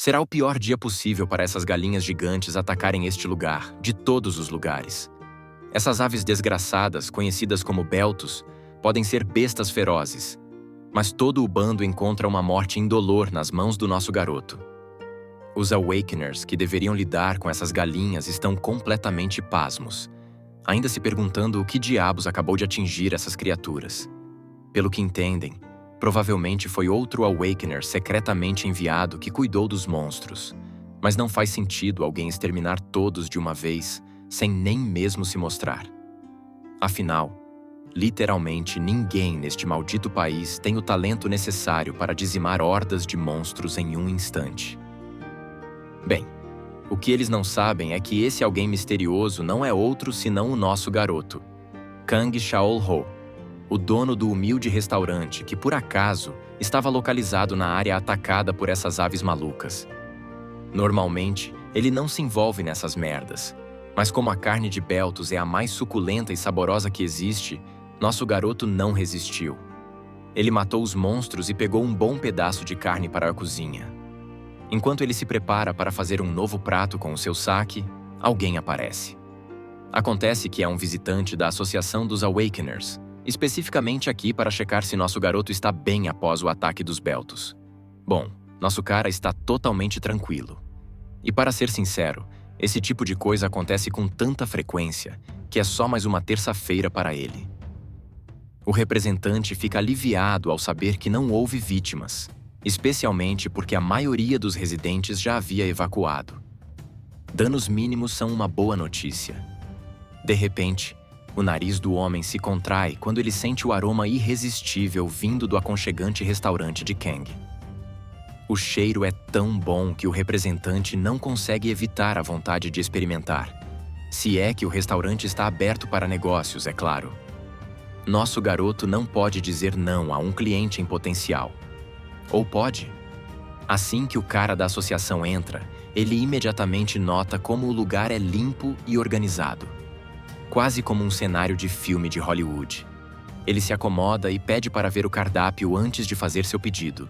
Será o pior dia possível para essas galinhas gigantes atacarem este lugar, de todos os lugares. Essas aves desgraçadas, conhecidas como beltos, podem ser bestas ferozes, mas todo o bando encontra uma morte indolor nas mãos do nosso garoto. Os Awakeners, que deveriam lidar com essas galinhas, estão completamente pasmos, ainda se perguntando o que diabos acabou de atingir essas criaturas. Pelo que entendem, provavelmente foi outro Awakener secretamente enviado que cuidou dos monstros, mas não faz sentido alguém exterminar todos de uma vez, sem nem mesmo se mostrar. Afinal, literalmente ninguém neste maldito país tem o talento necessário para dizimar hordas de monstros em um instante. Bem, o que eles não sabem é que esse alguém misterioso não é outro senão o nosso garoto, Kang Shaol-ho, o dono do humilde restaurante que, por acaso, estava localizado na área atacada por essas aves malucas. Normalmente, ele não se envolve nessas merdas, mas como a carne de beltos é a mais suculenta e saborosa que existe, nosso garoto não resistiu. Ele matou os monstros e pegou um bom pedaço de carne para a cozinha. Enquanto ele se prepara para fazer um novo prato com o seu saque, alguém aparece. Acontece que é um visitante da Associação dos Awakeners, especificamente aqui para checar se nosso garoto está bem após o ataque dos beltos. Bom, nosso cara está totalmente tranquilo. E para ser sincero, esse tipo de coisa acontece com tanta frequência que é só mais uma terça-feira para ele. O representante fica aliviado ao saber que não houve vítimas, especialmente porque a maioria dos residentes já havia evacuado. Danos mínimos são uma boa notícia. De repente, o nariz do homem se contrai quando ele sente o aroma irresistível vindo do aconchegante restaurante de Kang. O cheiro é tão bom que o representante não consegue evitar a vontade de experimentar. Se é que o restaurante está aberto para negócios, é claro. Nosso garoto não pode dizer não a um cliente em potencial. Ou pode? Assim que o cara da associação entra, ele imediatamente nota como o lugar é limpo e organizado. Quase como um cenário de filme de Hollywood. Ele se acomoda e pede para ver o cardápio antes de fazer seu pedido.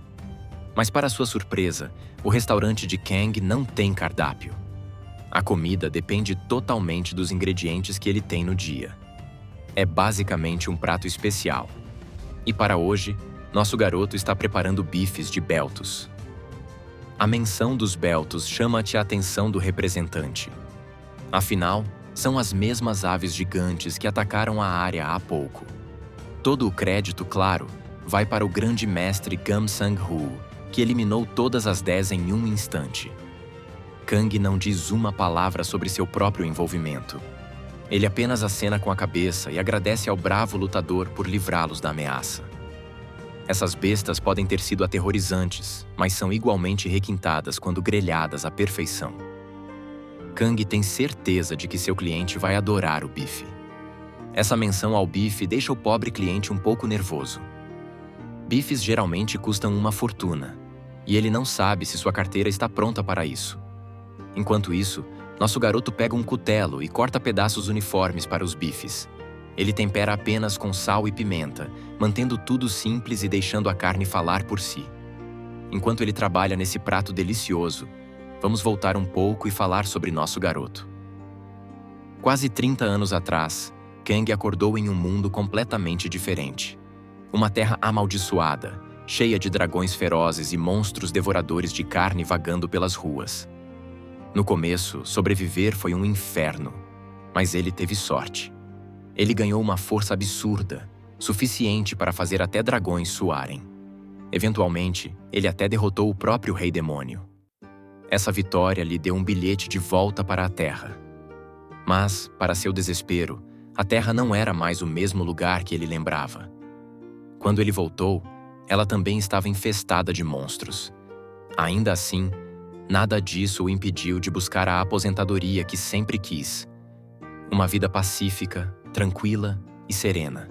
Mas para sua surpresa, o restaurante de Kang não tem cardápio. A comida depende totalmente dos ingredientes que ele tem no dia. É basicamente um prato especial. E para hoje, nosso garoto está preparando bifes de beltos. A menção dos beltos chama-te a atenção do representante. Afinal, são as mesmas aves gigantes que atacaram a área há pouco. Todo o crédito, claro, vai para o grande mestre Gam Sang-Hoo, que eliminou todas as 10 em um instante. Kang não diz uma palavra sobre seu próprio envolvimento. Ele apenas acena com a cabeça e agradece ao bravo lutador por livrá-los da ameaça. Essas bestas podem ter sido aterrorizantes, mas são igualmente requintadas quando grelhadas à perfeição. Kang tem certeza de que seu cliente vai adorar o bife. Essa menção ao bife deixa o pobre cliente um pouco nervoso. Bifes geralmente custam uma fortuna, e ele não sabe se sua carteira está pronta para isso. Enquanto isso, nosso garoto pega um cutelo e corta pedaços uniformes para os bifes. Ele tempera apenas com sal e pimenta, mantendo tudo simples e deixando a carne falar por si. Enquanto ele trabalha nesse prato delicioso, vamos voltar um pouco e falar sobre nosso garoto. Quase 30 anos atrás, Kang acordou em um mundo completamente diferente. Uma terra amaldiçoada, cheia de dragões ferozes e monstros devoradores de carne vagando pelas ruas. No começo, sobreviver foi um inferno, mas ele teve sorte. Ele ganhou uma força absurda, suficiente para fazer até dragões suarem. Eventualmente, ele até derrotou o próprio Rei Demônio. Essa vitória lhe deu um bilhete de volta para a Terra. Mas, para seu desespero, a Terra não era mais o mesmo lugar que ele lembrava. Quando ele voltou, ela também estava infestada de monstros. Ainda assim, nada disso o impediu de buscar a aposentadoria que sempre quis. Uma vida pacífica, tranquila e serena.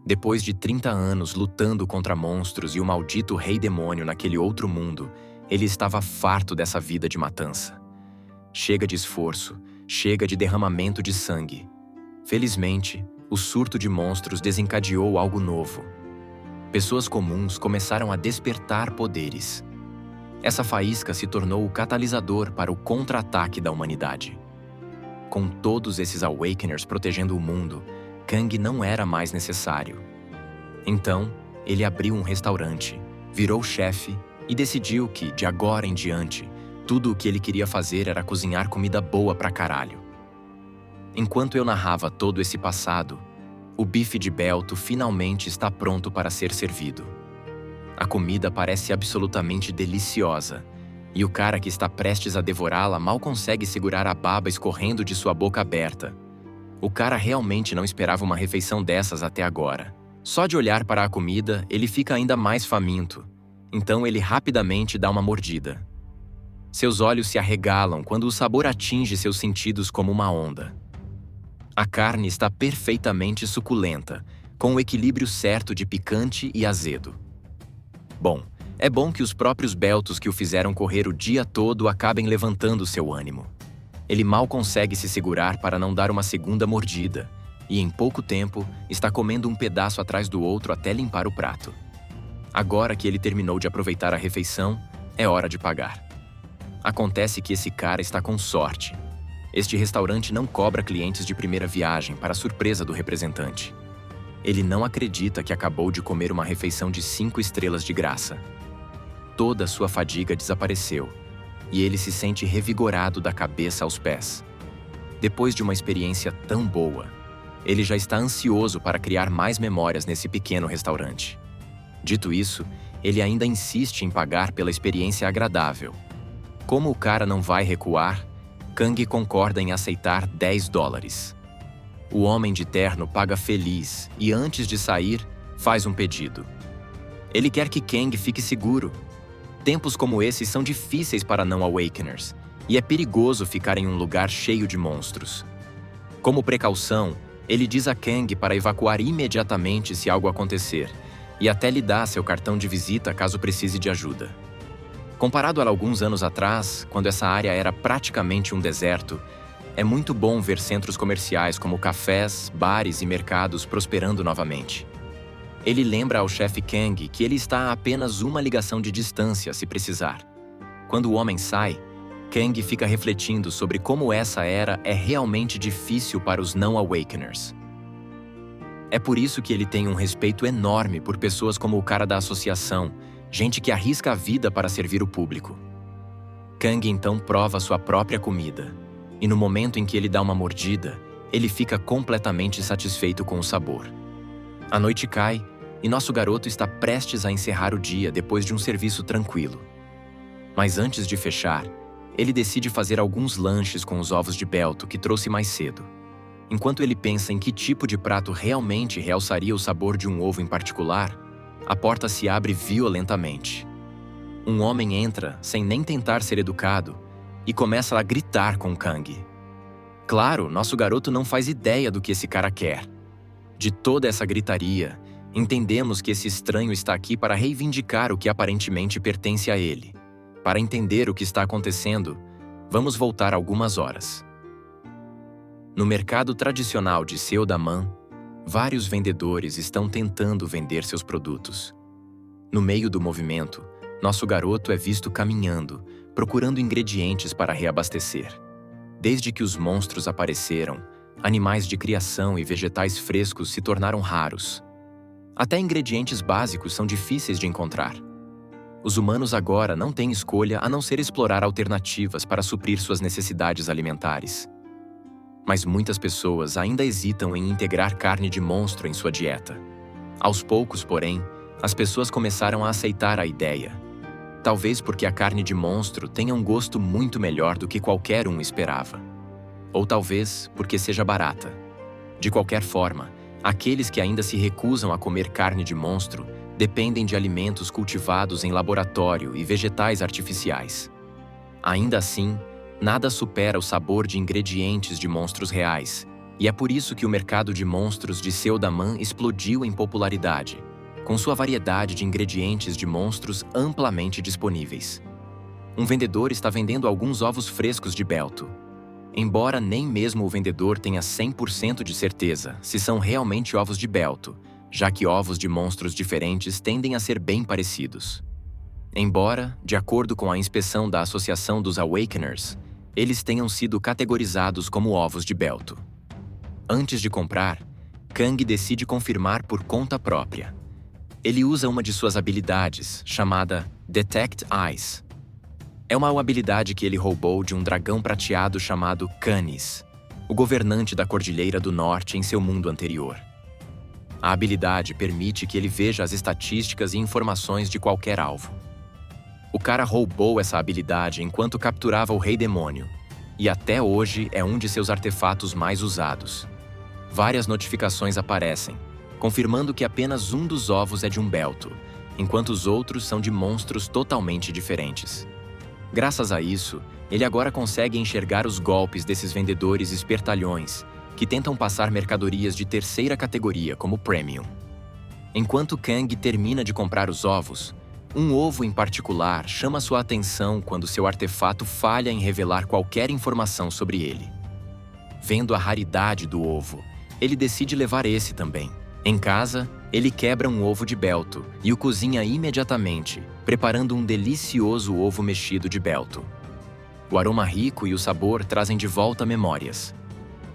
Depois de 30 anos lutando contra monstros e o maldito Rei Demônio naquele outro mundo, ele estava farto dessa vida de matança. Chega de esforço, chega de derramamento de sangue. Felizmente, o surto de monstros desencadeou algo novo. Pessoas comuns começaram a despertar poderes. Essa faísca se tornou o catalisador para o contra-ataque da humanidade. Com todos esses Awakeners protegendo o mundo, Kang não era mais necessário. Então, ele abriu um restaurante, virou chefe e decidiu que, de agora em diante, tudo o que ele queria fazer era cozinhar comida boa pra caralho. Enquanto eu narrava todo esse passado, o bife de Belto finalmente está pronto para ser servido. A comida parece absolutamente deliciosa, e o cara que está prestes a devorá-la mal consegue segurar a baba escorrendo de sua boca aberta. O cara realmente não esperava uma refeição dessas até agora. Só de olhar para a comida, ele fica ainda mais faminto. Então ele rapidamente dá uma mordida. Seus olhos se arregalam quando o sabor atinge seus sentidos como uma onda. A carne está perfeitamente suculenta, com o equilíbrio certo de picante e azedo. Bom, é bom que os próprios Beltos que o fizeram correr o dia todo acabem levantando seu ânimo. Ele mal consegue se segurar para não dar uma segunda mordida, e em pouco tempo está comendo um pedaço atrás do outro até limpar o prato. Agora que ele terminou de aproveitar a refeição, é hora de pagar. Acontece que esse cara está com sorte. Este restaurante não cobra clientes de primeira viagem, para surpresa do representante. Ele não acredita que acabou de comer uma refeição de 5 estrelas de graça. Toda sua fadiga desapareceu, e ele se sente revigorado da cabeça aos pés. Depois de uma experiência tão boa, ele já está ansioso para criar mais memórias nesse pequeno restaurante. Dito isso, ele ainda insiste em pagar pela experiência agradável. Como o cara não vai recuar, Kang concorda em aceitar $10. O homem de terno paga feliz e, antes de sair, faz um pedido. Ele quer que Kang fique seguro. Tempos como esses são difíceis para não-Awakeners, e é perigoso ficar em um lugar cheio de monstros. Como precaução, ele diz a Kang para evacuar imediatamente se algo acontecer, e até lhe dá seu cartão de visita caso precise de ajuda. Comparado a alguns anos atrás, quando essa área era praticamente um deserto, é muito bom ver centros comerciais como cafés, bares e mercados prosperando novamente. Ele lembra ao chefe Kang que ele está a apenas uma ligação de distância se precisar. Quando o homem sai, Kang fica refletindo sobre como essa era é realmente difícil para os não-Awakeners. É por isso que ele tem um respeito enorme por pessoas como o cara da associação, gente que arrisca a vida para servir o público. Kang então prova sua própria comida, e no momento em que ele dá uma mordida, ele fica completamente satisfeito com o sabor. A noite cai, e nosso garoto está prestes a encerrar o dia depois de um serviço tranquilo. Mas antes de fechar, ele decide fazer alguns lanches com os ovos de Belto que trouxe mais cedo. Enquanto ele pensa em que tipo de prato realmente realçaria o sabor de um ovo em particular, a porta se abre violentamente. Um homem entra, sem nem tentar ser educado, e começa a gritar com Kang. Claro, nosso garoto não faz ideia do que esse cara quer. De toda essa gritaria, entendemos que esse estranho está aqui para reivindicar o que aparentemente pertence a ele. Para entender o que está acontecendo, vamos voltar algumas horas. No mercado tradicional de Seodaman, vários vendedores estão tentando vender seus produtos. No meio do movimento, nosso garoto é visto caminhando, procurando ingredientes para reabastecer. Desde que os monstros apareceram, animais de criação e vegetais frescos se tornaram raros. Até ingredientes básicos são difíceis de encontrar. Os humanos agora não têm escolha a não ser explorar alternativas para suprir suas necessidades alimentares. Mas muitas pessoas ainda hesitam em integrar carne de monstro em sua dieta. Aos poucos, porém, as pessoas começaram a aceitar a ideia. Talvez porque a carne de monstro tenha um gosto muito melhor do que qualquer um esperava. Ou talvez porque seja barata. De qualquer forma, aqueles que ainda se recusam a comer carne de monstro dependem de alimentos cultivados em laboratório e vegetais artificiais. Ainda assim, nada supera o sabor de ingredientes de monstros reais, e é por isso que o mercado de monstros de Seodaman explodiu em popularidade, com sua variedade de ingredientes de monstros amplamente disponíveis. Um vendedor está vendendo alguns ovos frescos de Belto. Embora nem mesmo o vendedor tenha 100% de certeza se são realmente ovos de Belto, já que ovos de monstros diferentes tendem a ser bem parecidos. Embora, de acordo com a inspeção da Associação dos Awakeners, eles tenham sido categorizados como ovos de Belto. Antes de comprar, Kang decide confirmar por conta própria. Ele usa uma de suas habilidades, chamada Detect Eyes. É uma habilidade que ele roubou de um dragão prateado chamado Canis, o governante da Cordilheira do Norte em seu mundo anterior. A habilidade permite que ele veja as estatísticas e informações de qualquer alvo. O cara roubou essa habilidade enquanto capturava o Rei Demônio, e até hoje é um de seus artefatos mais usados. Várias notificações aparecem, confirmando que apenas um dos ovos é de um Belto, enquanto os outros são de monstros totalmente diferentes. Graças a isso, ele agora consegue enxergar os golpes desses vendedores espertalhões que tentam passar mercadorias de terceira categoria como Premium. Enquanto Kang termina de comprar os ovos, um ovo em particular chama sua atenção quando seu artefato falha em revelar qualquer informação sobre ele. Vendo a raridade do ovo, ele decide levar esse também. Em casa, ele quebra um ovo de Belto e o cozinha imediatamente, preparando um delicioso ovo mexido de Belto. O aroma rico e o sabor trazem de volta memórias.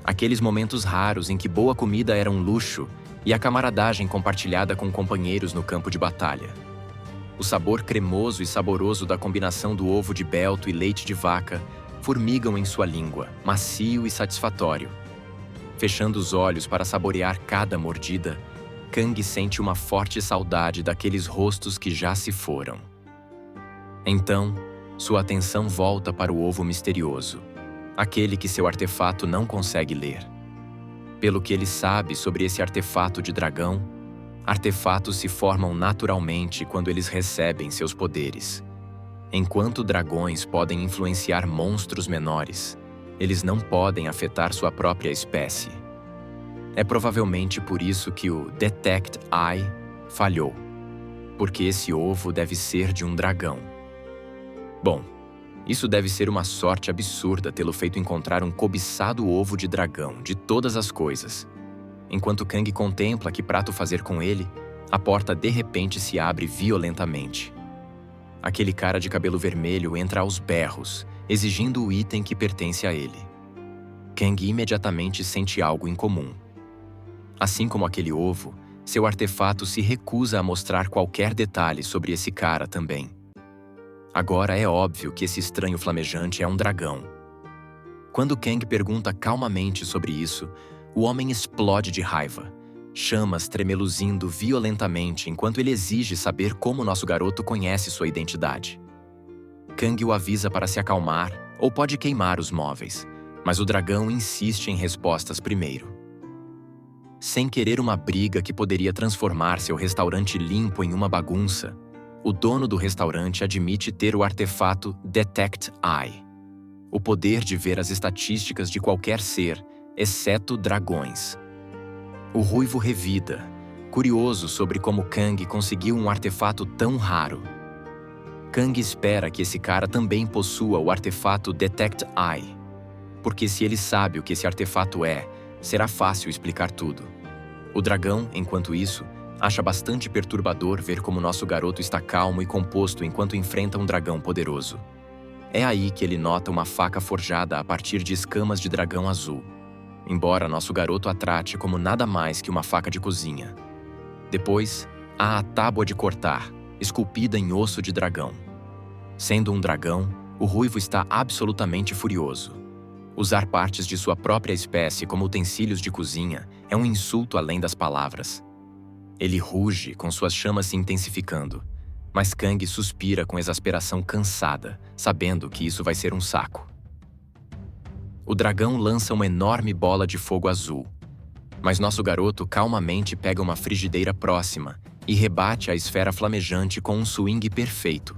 Aqueles momentos raros em que boa comida era um luxo e a camaradagem compartilhada com companheiros no campo de batalha. O sabor cremoso e saboroso da combinação do ovo de Belto e leite de vaca formigam em sua língua, macio e satisfatório. Fechando os olhos para saborear cada mordida, Kang sente uma forte saudade daqueles rostos que já se foram. Então, sua atenção volta para o ovo misterioso, aquele que seu artefato não consegue ler. Pelo que ele sabe sobre esse artefato de dragão, artefatos se formam naturalmente quando eles recebem seus poderes. Enquanto dragões podem influenciar monstros menores, eles não podem afetar sua própria espécie. É provavelmente por isso que o Detect Eye falhou, porque esse ovo deve ser de um dragão. Bom, isso deve ser uma sorte absurda tê-lo feito encontrar um cobiçado ovo de dragão de todas as coisas. Enquanto Kang contempla que prato fazer com ele, a porta de repente se abre violentamente. Aquele cara de cabelo vermelho entra aos berros, exigindo o item que pertence a ele. Kang imediatamente sente algo incomum. Assim como aquele ovo, seu artefato se recusa a mostrar qualquer detalhe sobre esse cara também. Agora é óbvio que esse estranho flamejante é um dragão. Quando Kang pergunta calmamente sobre isso, o homem explode de raiva, chamas tremeluzindo violentamente enquanto ele exige saber como nosso garoto conhece sua identidade. Kang o avisa para se acalmar ou pode queimar os móveis, mas o dragão insiste em respostas primeiro. Sem querer uma briga que poderia transformar seu restaurante limpo em uma bagunça, o dono do restaurante admite ter o artefato Detect Eye, o poder de ver as estatísticas de qualquer ser, exceto dragões. O ruivo revida, curioso sobre como Kang conseguiu um artefato tão raro. Kang espera que esse cara também possua o artefato Detect Eye, porque se ele sabe o que esse artefato é, será fácil explicar tudo. O dragão, enquanto isso, acha bastante perturbador ver como nosso garoto está calmo e composto enquanto enfrenta um dragão poderoso. É aí que ele nota uma faca forjada a partir de escamas de dragão azul, embora nosso garoto a trate como nada mais que uma faca de cozinha. Depois, há a tábua de cortar, esculpida em osso de dragão. Sendo um dragão, o ruivo está absolutamente furioso. Usar partes de sua própria espécie como utensílios de cozinha é um insulto além das palavras. Ele ruge, com suas chamas se intensificando, mas Kang suspira com exasperação cansada, sabendo que isso vai ser um saco. O dragão lança uma enorme bola de fogo azul, mas nosso garoto calmamente pega uma frigideira próxima e rebate a esfera flamejante com um swing perfeito.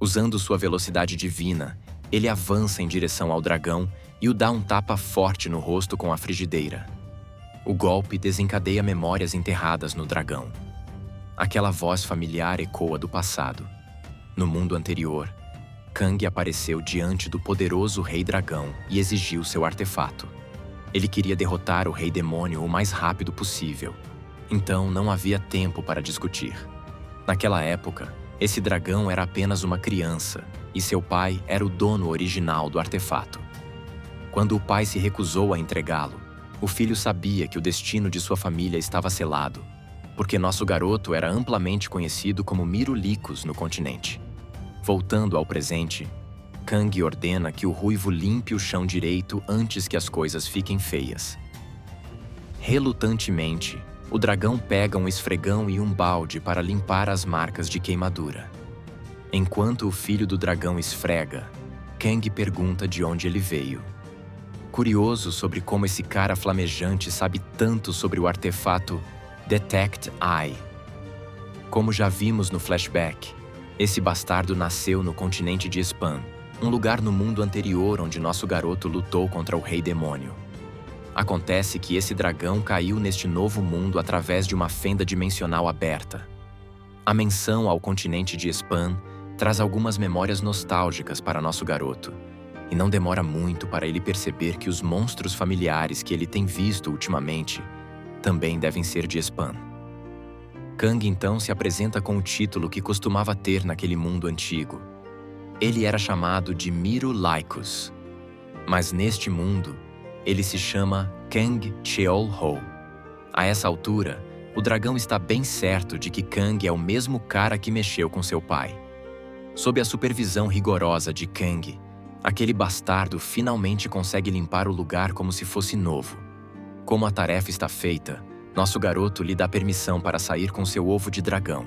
Usando sua velocidade divina, ele avança em direção ao dragão e o dá um tapa forte no rosto com a frigideira. O golpe desencadeia memórias enterradas no dragão. Aquela voz familiar ecoa do passado. No mundo anterior, Kang apareceu diante do poderoso Rei Dragão e exigiu seu artefato. Ele queria derrotar o Rei Demônio o mais rápido possível. Então não havia tempo para discutir. Naquela época, Esse dragão era apenas uma criança, e seu pai era o dono original do artefato. Quando o pai se recusou a entregá-lo, o filho sabia que o destino de sua família estava selado, porque nosso garoto era amplamente conhecido como Mirulicus no continente. Voltando ao presente, Kang ordena que o ruivo limpe o chão direito antes que as coisas fiquem feias. Relutantemente, o dragão pega um esfregão e um balde para limpar as marcas de queimadura. Enquanto o filho do dragão esfrega, Kang pergunta de onde ele veio. Curioso sobre como esse cara flamejante sabe tanto sobre o artefato Detect Eye. Como já vimos no flashback, esse bastardo nasceu no continente de Span, um lugar no mundo anterior onde nosso garoto lutou contra o Rei Demônio. Acontece que esse dragão caiu neste novo mundo através de uma fenda dimensional aberta. A menção ao continente de Span traz algumas memórias nostálgicas para nosso garoto, e não demora muito para ele perceber que os monstros familiares que ele tem visto ultimamente também devem ser de Span. Kang então se apresenta com o título que costumava ter naquele mundo antigo. Ele era chamado de Mirulicus, mas neste mundo, ele se chama Kang Cheol-ho. A essa altura, o dragão está bem certo de que Kang é o mesmo cara que mexeu com seu pai. Sob a supervisão rigorosa de Kang, aquele bastardo finalmente consegue limpar o lugar como se fosse novo. Como a tarefa está feita, nosso garoto lhe dá permissão para sair com seu ovo de dragão.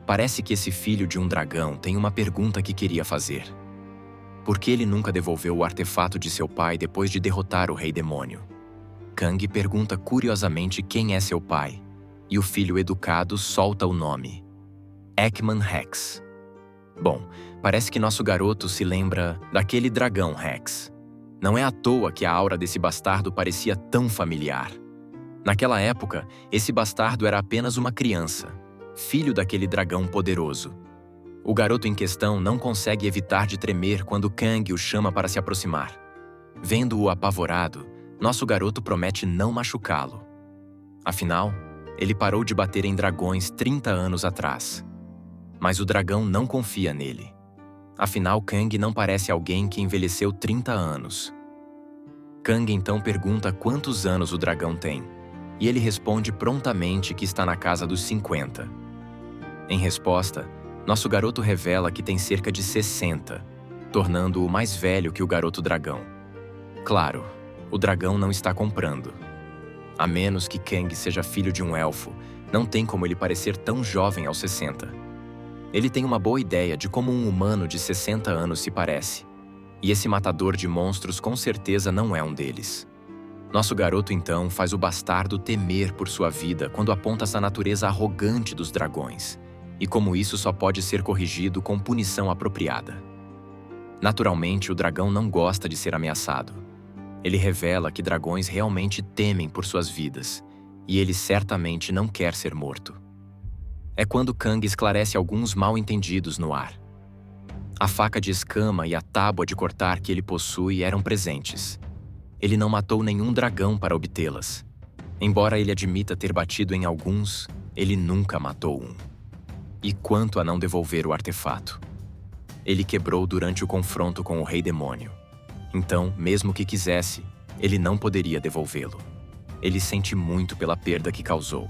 Parece que esse filho de um dragão tem uma pergunta que queria fazer. Por que ele nunca devolveu o artefato de seu pai depois de derrotar o Rei Demônio? Kang pergunta curiosamente quem é seu pai, e o filho educado solta o nome: Ekman Rex. Bom, parece que nosso garoto se lembra daquele dragão Rex. Não é à toa que a aura desse bastardo parecia tão familiar. Naquela época, esse bastardo era apenas uma criança, filho daquele dragão poderoso. O garoto em questão não consegue evitar de tremer quando Kang o chama para se aproximar. Vendo-o apavorado, nosso garoto promete não machucá-lo. Afinal, ele parou de bater em dragões 30 anos atrás. Mas o dragão não confia nele. Afinal, Kang não parece alguém que envelheceu 30 anos. Kang então pergunta quantos anos o dragão tem, e ele responde prontamente que está na casa dos 50. Em resposta, nosso garoto revela que tem cerca de 60, tornando-o mais velho que o garoto dragão. Claro, o dragão não está comprando. A menos que Kang seja filho de um elfo, não tem como ele parecer tão jovem aos 60. Ele tem uma boa ideia de como um humano de 60 anos se parece, e esse matador de monstros com certeza não é um deles. Nosso garoto então faz o bastardo temer por sua vida quando aponta essa natureza arrogante dos dragões, e como isso só pode ser corrigido com punição apropriada. Naturalmente, o dragão não gosta de ser ameaçado. Ele revela que dragões realmente temem por suas vidas, e ele certamente não quer ser morto. É quando Kang esclarece alguns mal-entendidos no ar. A faca de escama e a tábua de cortar que ele possui eram presentes. Ele não matou nenhum dragão para obtê-las. Embora ele admita ter batido em alguns, ele nunca matou um. E quanto a não devolver o artefato? Ele quebrou durante o confronto com o Rei Demônio. Então, mesmo que quisesse, ele não poderia devolvê-lo. Ele sente muito pela perda que causou.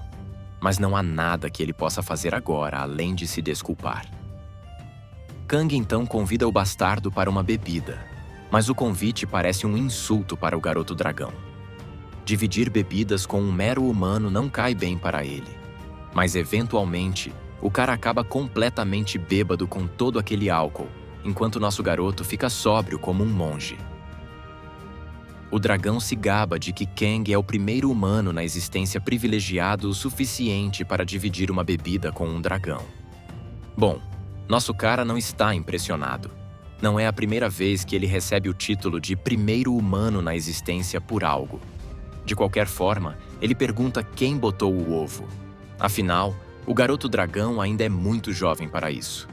Mas não há nada que ele possa fazer agora além de se desculpar. Kang então convida o bastardo para uma bebida, mas o convite parece um insulto para o garoto dragão. Dividir bebidas com um mero humano não cai bem para ele, mas eventualmente o cara acaba completamente bêbado com todo aquele álcool, enquanto nosso garoto fica sóbrio como um monge. O dragão se gaba de que Kang é o primeiro humano na existência privilegiado o suficiente para dividir uma bebida com um dragão. Bom, nosso cara não está impressionado. Não é a primeira vez que ele recebe o título de primeiro humano na existência por algo. De qualquer forma, ele pergunta quem botou o ovo. Afinal, o garoto dragão ainda é muito jovem para isso.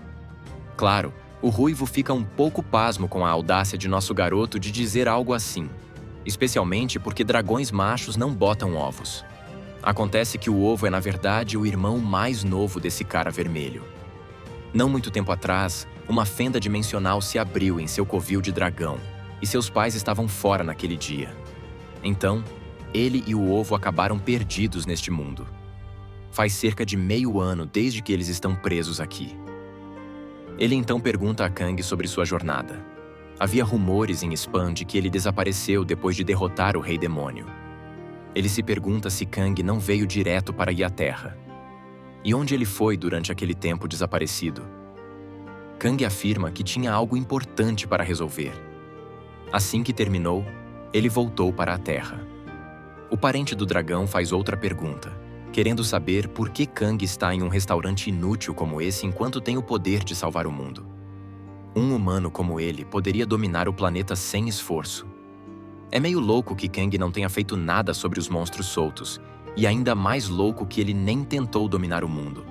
Claro, o ruivo fica um pouco pasmo com a audácia de nosso garoto de dizer algo assim. Especialmente porque dragões machos não botam ovos. Acontece que o ovo é, na verdade, o irmão mais novo desse cara vermelho. Não muito tempo atrás, uma fenda dimensional se abriu em seu covil de dragão, e seus pais estavam fora naquele dia. Então, ele e o ovo acabaram perdidos neste mundo. Faz cerca de meio ano desde que eles estão presos aqui. Ele então pergunta a Kang sobre sua jornada. Havia rumores em Span de que ele desapareceu depois de derrotar o Rei Demônio. Ele se pergunta se Kang não veio direto para Ia-Terra. E onde ele foi durante aquele tempo desaparecido? Kang afirma que tinha algo importante para resolver. Assim que terminou, ele voltou para a Terra. O parente do dragão faz outra pergunta, querendo saber por que Kang está em um restaurante inútil como esse enquanto tem o poder de salvar o mundo. Um humano como ele poderia dominar o planeta sem esforço. É meio louco que Kang não tenha feito nada sobre os monstros soltos, e ainda mais louco que ele nem tentou dominar o mundo.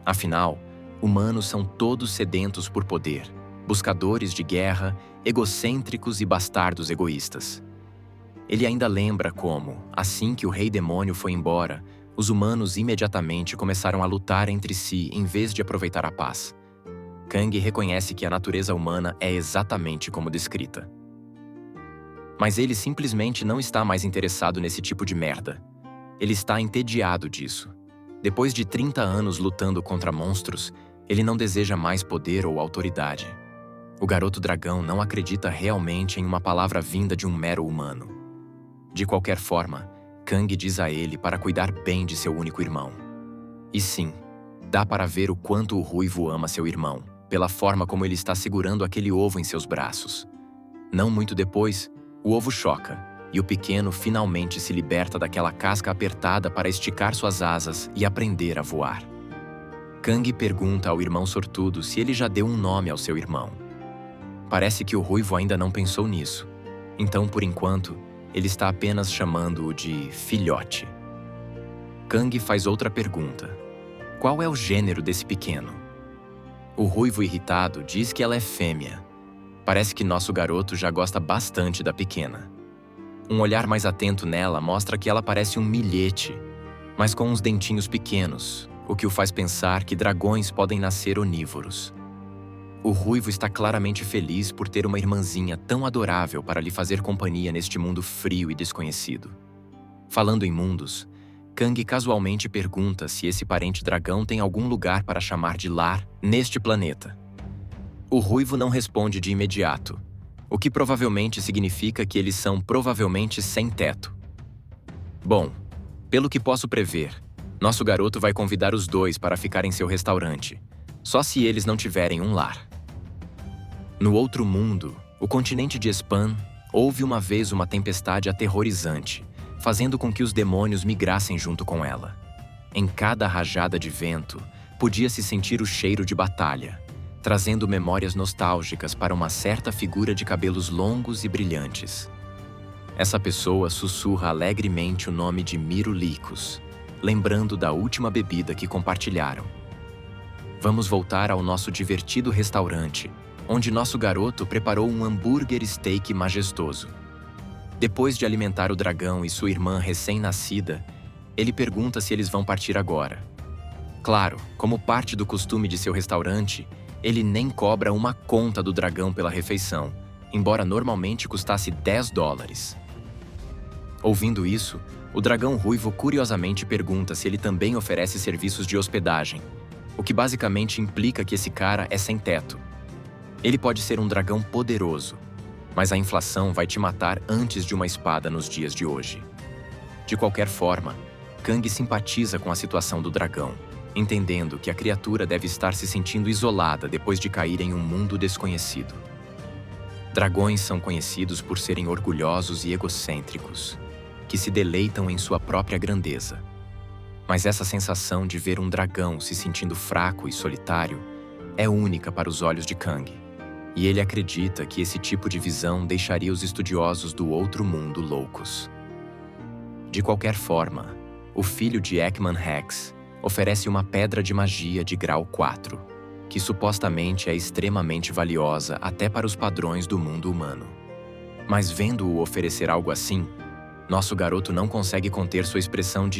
Afinal, humanos são todos sedentos por poder, buscadores de guerra, egocêntricos e bastardos egoístas. Ele ainda lembra como, assim que o Rei Demônio foi embora, os humanos imediatamente começaram a lutar entre si em vez de aproveitar a paz. Kang reconhece que a natureza humana é exatamente como descrita. Mas ele simplesmente não está mais interessado nesse tipo de merda. Ele está entediado disso. Depois de 30 anos lutando contra monstros, ele não deseja mais poder ou autoridade. O garoto dragão não acredita realmente em uma palavra vinda de um mero humano. De qualquer forma, Kang diz a ele para cuidar bem de seu único irmão. E sim, dá para ver o quanto o ruivo ama seu irmão, pela forma como ele está segurando aquele ovo em seus braços. Não muito depois, o ovo choca, e o pequeno finalmente se liberta daquela casca apertada para esticar suas asas e aprender a voar. Kang pergunta ao irmão sortudo se ele já deu um nome ao seu irmão. Parece que o ruivo ainda não pensou nisso, então, por enquanto, ele está apenas chamando-o de filhote. Kang faz outra pergunta. Qual é o gênero desse pequeno? O ruivo irritado diz que ela é fêmea. Parece que nosso garoto já gosta bastante da pequena. Um olhar mais atento nela mostra que ela parece um milhete, mas com uns dentinhos pequenos, o que o faz pensar que dragões podem nascer onívoros. O ruivo está claramente feliz por ter uma irmãzinha tão adorável para lhe fazer companhia neste mundo frio e desconhecido. Falando em mundos, Kang casualmente pergunta se esse parente dragão tem algum lugar para chamar de lar neste planeta. O ruivo não responde de imediato, o que provavelmente significa que eles são provavelmente sem teto. Bom, pelo que posso prever, nosso garoto vai convidar os dois para ficar em seu restaurante, só se eles não tiverem um lar. No outro mundo, o continente de Span, houve uma vez uma tempestade aterrorizante, fazendo com que os demônios migrassem junto com ela. Em cada rajada de vento, podia-se sentir o cheiro de batalha, trazendo memórias nostálgicas para uma certa figura de cabelos longos e brilhantes. Essa pessoa sussurra alegremente o nome de Mirulicos, lembrando da última bebida que compartilharam. Vamos voltar ao nosso divertido restaurante, onde nosso garoto preparou um hambúrguer steak majestoso. Depois de alimentar o dragão e sua irmã recém-nascida, ele pergunta se eles vão partir agora. Claro, como parte do costume de seu restaurante, ele nem cobra uma conta do dragão pela refeição, embora normalmente custasse $10. Ouvindo isso, o dragão ruivo curiosamente pergunta se ele também oferece serviços de hospedagem, o que basicamente implica que esse cara é sem teto. Ele pode ser um dragão poderoso, mas a inflação vai te matar antes de uma espada nos dias de hoje. De qualquer forma, Kang simpatiza com a situação do dragão, entendendo que a criatura deve estar se sentindo isolada depois de cair em um mundo desconhecido. Dragões são conhecidos por serem orgulhosos e egocêntricos, que se deleitam em sua própria grandeza. Mas essa sensação de ver um dragão se sentindo fraco e solitário é única para os olhos de Kang, e ele acredita que esse tipo de visão deixaria os estudiosos do outro mundo loucos. De qualquer forma, o filho de Ekman Rex oferece uma pedra de magia de grau 4, que supostamente é extremamente valiosa até para os padrões do mundo humano. Mas vendo-o oferecer algo assim, nosso garoto não consegue conter sua expressão de